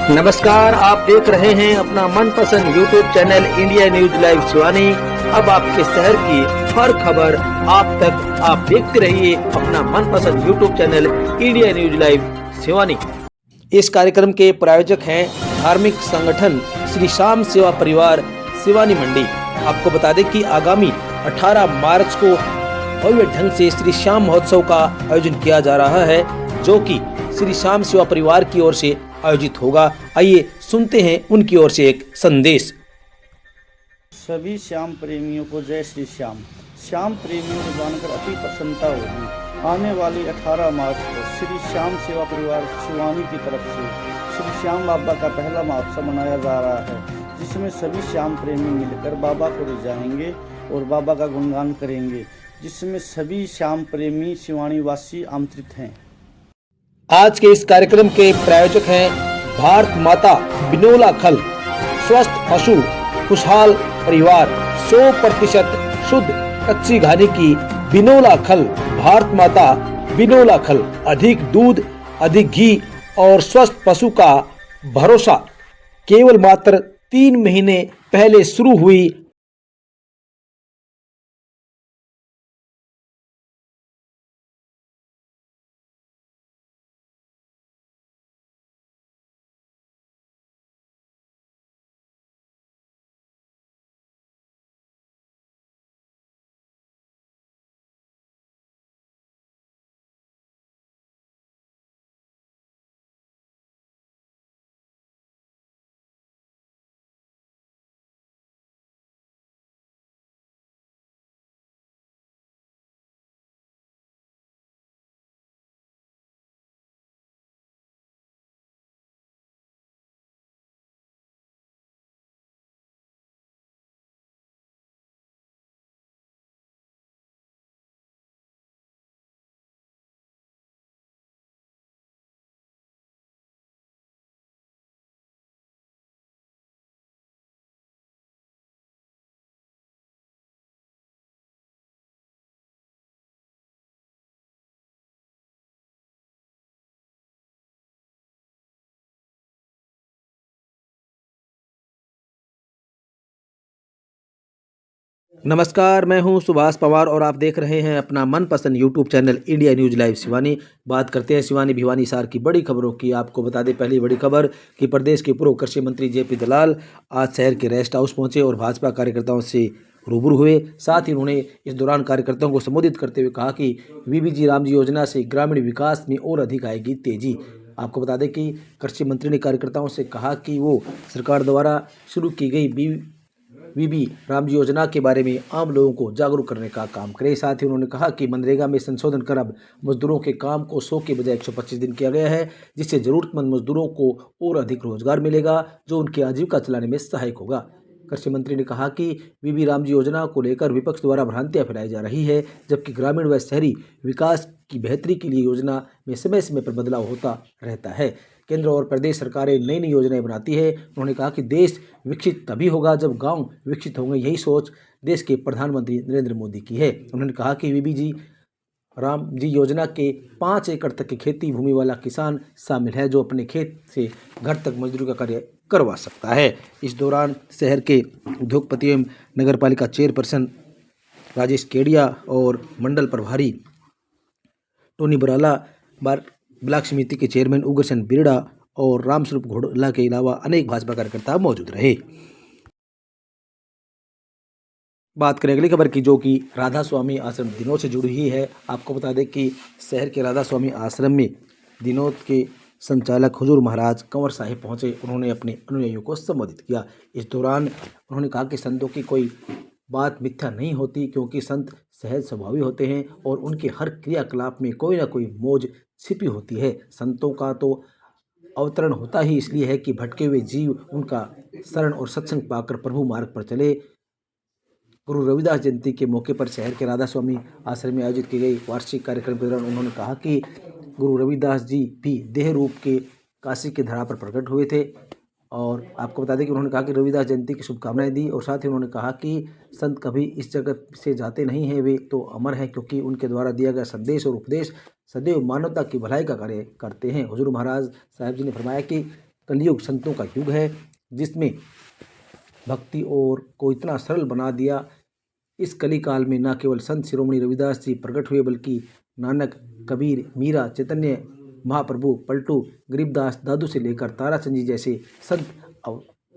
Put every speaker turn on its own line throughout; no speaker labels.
नमस्कार, आप देख रहे हैं अपना मनपसंद YouTube channel India news live Shivani. अब आपके शहर की हर खबर आप तक आप देखते रहिए अपना मनपसंद YouTube channel India news live Shivani. इस कार्यक्रम के प्रायोजक हैं धार्मिक संगठन श्री श्याम सेवा परिवार शिवानी मंडी। आपको बता दें कि आगामी 18 मार्च को भव्य ढंग से श्री श्याम महोत्सव का आयोजन किया जा रहा है, जो कि श्री श्याम सेवा परिवार की ओर से आयोजित होगा। आइए सुनते हैं उनकी ओर से एक संदेश।
सभी श्याम प्रेमियों को जय श्री श्याम। श्याम प्रेमियों को जानकर अति प्रसन्नता होगी। आने वाली 18 मार्च को श्री श्याम सेवा परिवार शिवानी की तरफ से श्री श्याम बाबा का पहला महोत्सव मनाया जा रहा है, जिसमें सभी श्याम प्रेमी मिलकर बाबा को रिझाएंगे और बाबा का गुणगान करेंगे, जिसमें सभी श्याम प्रेमी शिवानी वासी आमंत्रित हैं।
आज के इस कार्यक्रम के प्रायोजक हैं भारत माता बिनोला खल, स्वस्थ पशु खुशहाल परिवार, 100% शुद्ध कच्ची घानी की बिनोला खल। भारत माता बिनोला खल, अधिक दूध, अधिक घी और स्वस्थ पशु का भरोसा। केवल मात्र 3 महीने पहले शुरू हुई। नमस्कार, मैं हूं सुभाष पवार और आप देख रहे हैं अपना मनपसंद YouTube channel India news live Shivani. बात करते हैं शिवानी भिवानी हिसार की बड़ी खबरों की। आपको बता दें पहली बड़ी खबर कि प्रदेश के पूर्व कृषि मंत्री जेपी दलाल आज शहर के रेस्ट हाउस पहुंचे और भाजपा कार्यकर्ताओं से रूबरू हुए। साथ ही उन्होंने इस दौरान कार्यकर्ताओं को संबोधित करते हुए कहा कि वीबीजी रामजी योजना से ग्रामीण विकास में और अधिक आएगी तेजी। आपको बता दें कि कृषि मंत्री ने कार्यकर्ताओं से कहा कि वो सरकार द्वारा शुरू की गई वीबी रामजी योजना के बारे में आम लोगों को जागरूक करने का काम करें। साथ ही उन्होंने कहा कि मनरेगा में संशोधन कर अब मजदूरों के काम को 100 के बजाय 125 दिन किया गया है, जिससे जरूरतमंद मजदूरों को और अधिक रोजगार मिलेगा, जो उनकी आजीविका चलाने में सहायक होगा। कृषि मंत्री ने कहा कि वीबी रामजी योजना को लेकर विपक्ष द्वारा भ्रांतियां फैलाई जा रही है, जबकि ग्रामीण व शहरी विकास की बेहतरी के लिए योजना में समय समय पर बदलाव होता रहता है। केंद्र और प्रदेश सरकारें नई नई योजनाएं बनाती है। उन्होंने कहा कि देश विकसित तभी होगा जब गांव विकसित होंगे। यही सोच देश के प्रधानमंत्री नरेंद्र मोदी की है। उन्होंने कहा कि वीबीजी राम जी योजना के 5 एकड़ तक की खेती भूमि वाला किसान शामिल है, जो अपने खेत से घर तक मजदूरी का कार्य करवा सकता है। इस दौरान शहर के उद्योगपति एवं नगर पालिका चेयरपर्सन राजेश केडिया और मंडल प्रभारी टोनी बराला, ब्लॉक समिति के चेयरमैन उग्रसेन बिरड़ा और रामस्वरूप घोड़ला के अलावा अनेक भाजपा कार्यकर्ता मौजूद रहे। बात करें अगली खबर की, जो कि राधा स्वामी आश्रम दिनोद से जुड़ी हुई है। आपको बता दें कि शहर के राधा स्वामी आश्रम में दिनोद के संचालक हुजूर महाराज कंवर साहिब पहुंचे। उन्होंने अपने अनुयायियों को संबोधित किया। इस दौरान उन्होंने कहा कि संतों की कोई बात मिथ्या नहीं होती, क्योंकि संत सहज स्वभावी होते हैं और उनके हर क्रियाकलाप में कोई ना कोई मौज छिपी होती है। संतों का तो अवतरण होता ही इसलिए है कि भटके हुए जीव उनका शरण और सत्संग पाकर प्रभु मार्ग पर चले। गुरु रविदास जयंती के मौके पर शहर के राधा स्वामी आश्रम में आयोजित की गई वार्षिक कार्यक्रम के दौरान उन्होंने कहा कि गुरु रविदास जी भी देह रूप के काशी के धरा पर प्रकट हुए थे। और आपको बता दें कि उन्होंने कहा कि रविदास जयंती की शुभकामनाएं दी और साथ ही उन्होंने कहा कि संत कभी इस जगत से जाते नहीं हैं, वे तो अमर हैं, क्योंकि उनके द्वारा दिया गया संदेश और उपदेश सदैव मानवता की भलाई का कार्य करते हैं। हुजूर महाराज साहब जी ने फरमाया कि कलयुग संतों का युग है, जिसमें भक्ति और को इतना सरल बना दिया। इस कली काल में न केवल संत शिरोमणि रविदास जी प्रकट हुए, बल्कि नानक, कबीर, मीरा, चैतन्य महाप्रभु, पलटू, गरीबदास, दादू से लेकर ताराचंद जी जैसे संत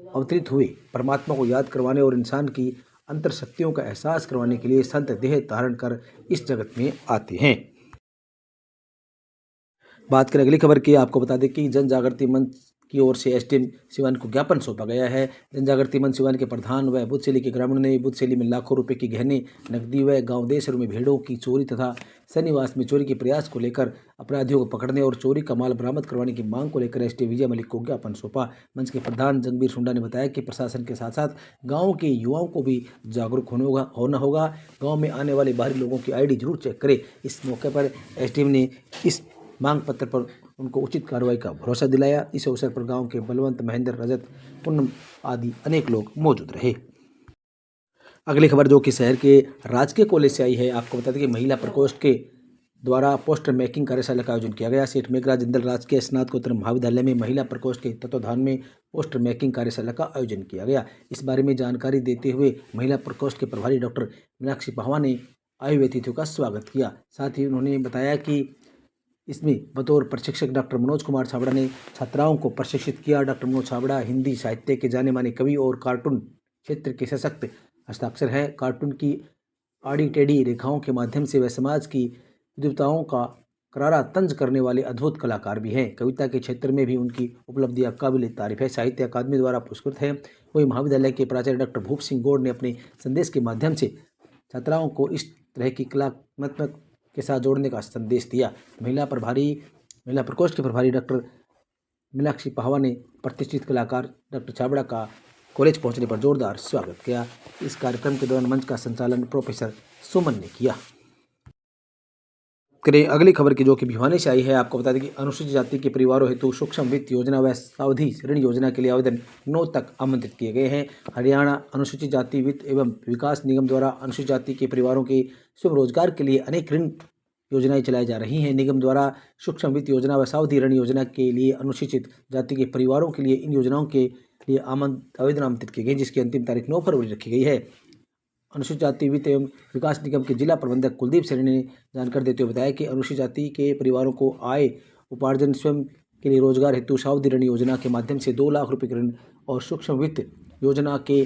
अवतरित हुए। परमात्मा को याद करवाने और इंसान की अंतर शक्तियों का एहसास करवाने के लिए संत देह धारण कर इस जगत में आते हैं। बात करें अगली खबर की, आपको बता दें कि जन जागृति मंच की ओर से एसडीएम सिवान को ज्ञापन सौंपा गया है। जन जागृति मंच सिवान के प्रधान व बुद्धशैली के ग्रामीणों ने बुद्धशैली में लाखों रुपए की गहने, नकदी व गांव देशरों में भेड़ों की चोरी तथा सन्निवास में चोरी के प्रयास को लेकर अपराधियों को पकड़ने और चोरी का माल बरामद करवाने की मांग को लेकर एसडीएम विजय मलिक को ज्ञापन सौंपा। मंच के प्रधान जंगबीर सुंडा ने बताया कि प्रशासन के साथ साथ गाँव के युवाओं को भी जागरूक होना होगा। गाँव में आने वाले बाहरी लोगों की ID जरूर चेक करें। इस मौके पर एसडीएम ने इस मांग पत्र पर उनको उचित कार्रवाई का भरोसा दिलाया। इस अवसर पर गांव के बलवंत, महेंद्र, रजत, पूनम आदि अनेक लोग मौजूद रहे। अगली खबर जो कि शहर के राजकीय कॉलेज से आई है, आपको बता दें कि महिला प्रकोष्ठ के द्वारा पोस्टर मेकिंग कार्यशाला का आयोजन किया गया। सेठ मेघराज जिंदल राजकीय स्नातकोत्तर महाविद्यालय में महिला प्रकोष्ठ के तत्वाधान में पोस्टर मेकिंग कार्यशाला का आयोजन किया गया। इस बारे में जानकारी देते हुए महिला प्रकोष्ठ के प्रभारी डॉक्टर मीनाक्षी पाहवा ने आयु अतिथियों का स्वागत किया। साथ ही उन्होंने बताया कि इसमें बतौर प्रशिक्षक डॉक्टर मनोज कुमार छाबड़ा ने छात्राओं को प्रशिक्षित किया। डॉक्टर मनोज छाबड़ा हिंदी साहित्य के जाने माने कवि और कार्टून क्षेत्र के सशक्त हस्ताक्षर है। कार्टून की आड़ी टेढ़ी रेखाओं के माध्यम से वह समाज की विद्वताओं का करारा तंज करने वाले अद्भुत कलाकार भी हैं। कविता के क्षेत्र में भी उनकी उपलब्धियां काबिल तारीफ है। साहित्य अकादमी द्वारा पुरस्कृत है। वही महाविद्यालय के प्राचार्य डॉक्टर भूप सिंह गौड़ ने अपने संदेश के माध्यम से छात्राओं को इस तरह की कलात्मक के साथ जोड़ने का संदेश दिया। महिला प्रकोष्ठ के प्रभारी डॉक्टर मीनाक्षी पाहवा ने प्रतिष्ठित कलाकार डॉक्टर छाबड़ा का कॉलेज पहुंचने पर जोरदार स्वागत किया। इस कार्यक्रम के दौरान मंच का संचालन प्रोफेसर सुमन ने किया। करें अगली खबर की जो कि भिवानी से आई है, आपको बता दें कि अनुसूचित जाति के परिवारों हेतु सूक्ष्म वित्त योजना व सावधि ऋण योजना के लिए आवेदन 9 तक आमंत्रित किए गए हैं। हरियाणा अनुसूचित जाति वित्त एवं विकास निगम द्वारा अनुसूचित जाति के परिवारों के स्वरोजगार के लिए अनेक ऋण योजनाएं चलाई जा रही हैं। निगम द्वारा सूक्ष्म वित्त योजना व सावधि ऋण योजना के लिए अनुसूचित जाति के परिवारों के लिए इन योजनाओं के लिए आवेदन आमंत्रित किए गए, जिसकी अंतिम तारीख 9 फरवरी रखी गई है। अनुसूचित जाति वित्त एवं विकास निगम के जिला प्रबंधक कुलदीप सैनी ने जानकारी देते हुए बताया कि अनुसूचित जाति के परिवारों को आय उपार्जन स्वयं के लिए रोजगार हेतु सावधि ऋण योजना के माध्यम से 2 लाख रुपये के ऋण और सूक्ष्म वित्त योजना के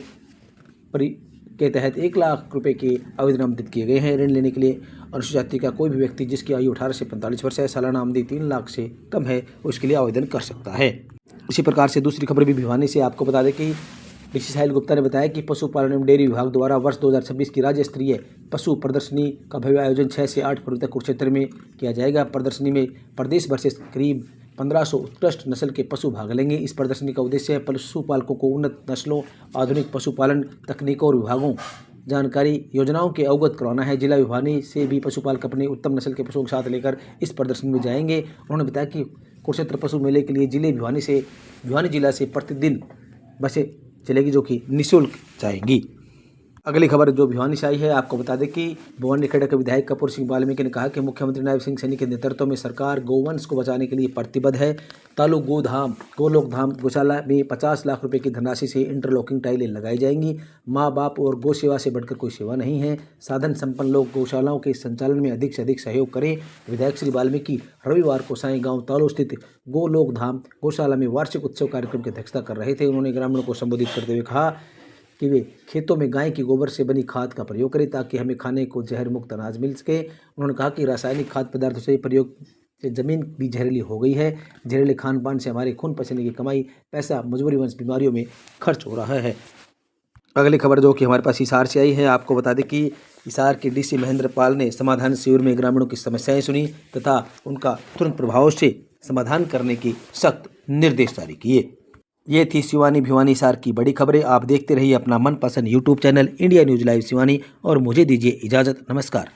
तहत 1 लाख रुपये के आवेदन आमंत्रित किए गए हैं। ऋण लेने के लिए अनुसूचित जाति का कोई भी व्यक्ति जिसकी आयु 18 से 45 वर्ष है, सालाना आमदनी 3 लाख से कम है, उसके लिए आवेदन कर सकता है। इसी प्रकार से दूसरी खबर भी भिवानी से, आपको बता दें कि डीसी साहिल गुप्ता ने बताया कि पशुपालन एवं डेयरी विभाग द्वारा वर्ष 2026 की राज्य स्तरीय पशु प्रदर्शनी का भव्य आयोजन 6 से 8 फरवरी तक कुरुक्षेत्र में किया जाएगा। प्रदर्शनी में प्रदेश भर से करीब 1500 उत्कृष्ट नस्ल के पशु भाग लेंगे। इस प्रदर्शनी का उद्देश्य है पशुपालकों को उन्नत नस्लों, आधुनिक पशुपालन तकनीकों और विभागों जानकारी योजनाओं के अवगत करवाना है। जिला भिवानी से भी पशुपालक अपने उत्तम नस्ल के पशुओं के साथ लेकर इस प्रदर्शनी में जाएंगे। उन्होंने बताया कि कुरुक्षेत्र पशु मेले के लिए भिवानी जिला से प्रतिदिन बसें चलेगी जो कि निःशुल्क जाएंगी। अगली खबर जो भिवानी से आई है, आपको बता दें कि भवानी खेड़ा के विधायक कपूर सिंह वाल्मीकि ने कहा कि मुख्यमंत्री नायब सिंह सैनी के नेतृत्व में सरकार गौवंश को बचाने के लिए प्रतिबद्ध है। तालुक गोलोक धाम गौशाला में 50 लाख रुपए की धनराशि से इंटरलॉकिंग टाइलें लगाई जाएंगी। माँ बाप और गौ सेवा से बढ़कर कोई सेवा नहीं है। साधन संपन्न लोग गौशालाओं के संचालन में अधिक से अधिक सहयोग करें। विधायक श्री वाल्मीकि रविवार को साई गाँव तालो स्थित गोलोक धाम गौशाला में वार्षिक उत्सव कार्यक्रम की अध्यक्षता कर रहे थे। उन्होंने ग्रामीणों को संबोधित करते हुए कहा कि वे खेतों में गाय की गोबर से बनी खाद का प्रयोग करें ताकि हमें खाने को जहर मुक्त अनाज मिल सके। उन्होंने कहा कि रासायनिक खाद्य पदार्थों से प्रयोग से ज़मीन भी जहरीली हो गई है। जहरीले खान पान से हमारे खून पसीने की कमाई, पैसा मजबूरी वंश बीमारियों में खर्च हो रहा है। अगली खबर जो कि हमारे पास हिसार से आई है, आपको बता दें कि हिसार के डीसी महेंद्र पाल ने समाधान शिविर में ग्रामीणों की समस्याएं सुनी तथा उनका तुरंत प्रभाव से समाधान करने की सख्त निर्देश जारी किए। ये थी शिवानी भिवानी हिसार की बड़ी खबरें। आप देखते रहिए अपना मनपसंद YouTube channel India news live Shivani और मुझे दीजिए इजाज़त। नमस्कार।